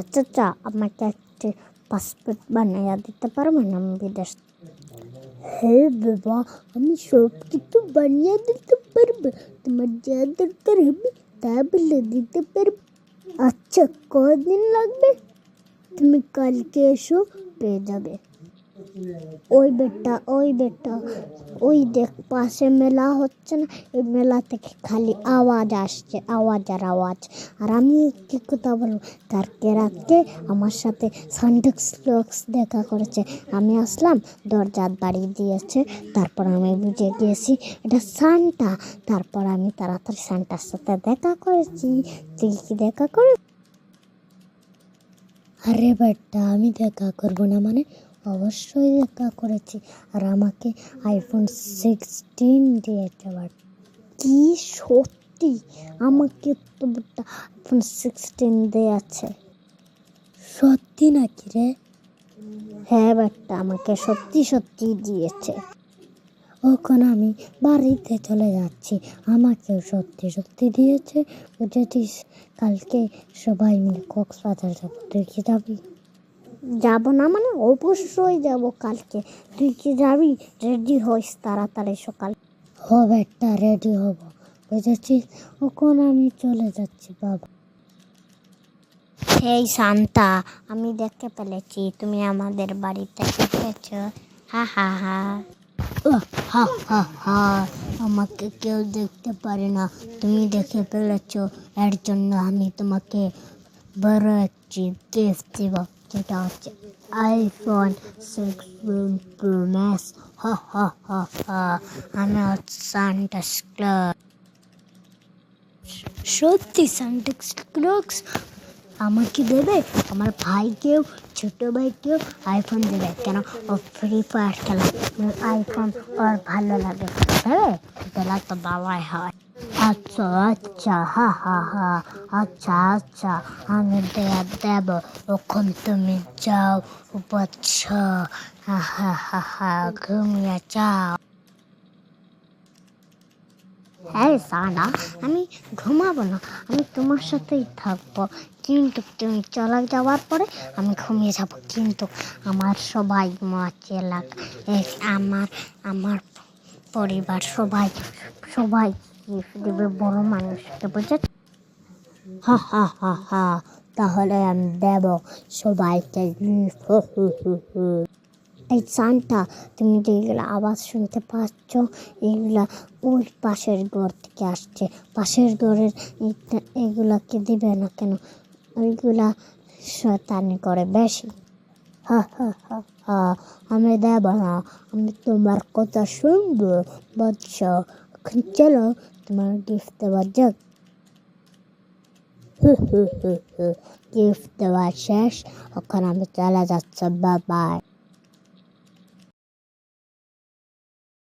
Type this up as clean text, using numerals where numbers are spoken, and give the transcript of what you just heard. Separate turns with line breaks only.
আচ্ছা আচ্ছা, আমাকে একটি পাসপোর্ট বানিয়ে দিতে পারবেন? আমি বিদেশ। হ্যাঁ বাবা, আমি সব কিছু বানিয়ে দিতে পারবো। তোমার যা দরকার হবে তা বলে দিতে পারবো। আচ্ছা, কদিন লাগবে? তুমি কালকে এসো, পেয়ে যাবে। ওই বেটা, ওই দেখ পাশে মেলা হচ্ছে না? এই মেলা থেকে খালি আওয়াজ আসছে, আওয়াজ আর আওয়াজ। আর আমি কি কথা বলবো, কালকে রাত্রে আমার সাথে সান্টাক্লজ দেখা করেছে। আমি আসলাম, দরজার বাড়ি দিয়েছে, তারপর আমি বুঝে গিয়েছি এটা সান্টা। তারপর আমি তাড়াতাড়ি সান্টার সাথে দেখা করেছি। তুই কি দেখা করে? আরে বেটা, আমি দেখা করবো না মানে? অবশ্যই দেখা করেছি। আর আমাকে আইফোন 16 দিয়েছে। কি সত্যি? আমাকে তো বেটা আইফোন 16 দিয়েছে। সত্যি নাকি রে? হ্যাঁ বেটা, আমাকে সত্যি সত্যি দিয়েছে। ওখানে আমি বাড়িতে চলে যাচ্ছি, আমাকেও সত্যি সত্যি দিয়েছে। বুঝেছিস? কালকে সবাই মিলে কক্সবাজার যাবো। তুই কি যাবি? যাব না মানে? অবশ্যই যাব কালকে। তুই কি যাবি? রেডি হইস তাড়াতাড়ি সকাল। হবে একটা রেডি হব, বুঝেছিস? ওখান আমি চলে যাচ্ছি বাবা। এই শান্তা, আমি দেখতে পেলেছি তুমি আমাদের বাড়িতে এসেছ। হা হা হা। হা হা হা। আমাকে কেউ দেখতে পারে না, তুমি দেখে ফেলেছ। এর জন্য আমি তোমাকে বড় একটি গিফট দিব, যেটা হচ্ছে আইফোন 16 প্রো ম্যাক্স। হা হা হা হা। আমি হচ্ছে সান্টা ক্লজ। সত্যি সান্টা ক্লজ আমাকে দেবে? আমার ভাইকেও, ছোট ভাইকেও আইফোন দেবে। কেন? ও ফ্রি ফায়ার খেলা, আইফোন ওর ভালো লাগে। হ্যাঁ, বেলা তো বাবাই হয়। আচ্ছা আচ্ছা, হা হা হা। আচ্ছা আচ্ছা, আমি দেব। ওখান তুমি যাও, বাচ্চ, হা হা হা হা, ঘুমিয়ে যাও। হ্যাঁ সানা, আমি ঘুমাবো না, আমি তোমার সাথেই থাকবো। কিন্তু তুমি চলে যাওয়ার পরে আমি ঘুমিয়ে যাব। কিন্তু আমার সবাই ঘুমাচ্ছে আমার আমার পরিবার সবাই সবাই gift দেবে বড় মানুষকে, বুঝেছ? হা হা হা হা। তাহলে আমি দেব সবাইকে gift। এই সান্টা, তুমি যেগুলো আওয়াজ শুনতে পাচ্ছ, এগুলা ওই পাশের ঘর থেকে আসছে। পাশের ঘরের এগুলাকে দিবে না কেন? ওইগুলা শয়তানি করে বেশি। হা হা হা হা। আমি দেব না, আমি তোমার কথা শুনবো। বাচ্চা, এখন চলো, তোমার গিফট দেওয়া যাক। গিফট দেওয়া শেষ, ওখানে আমি চলে যাচ্ছি। Bye bye.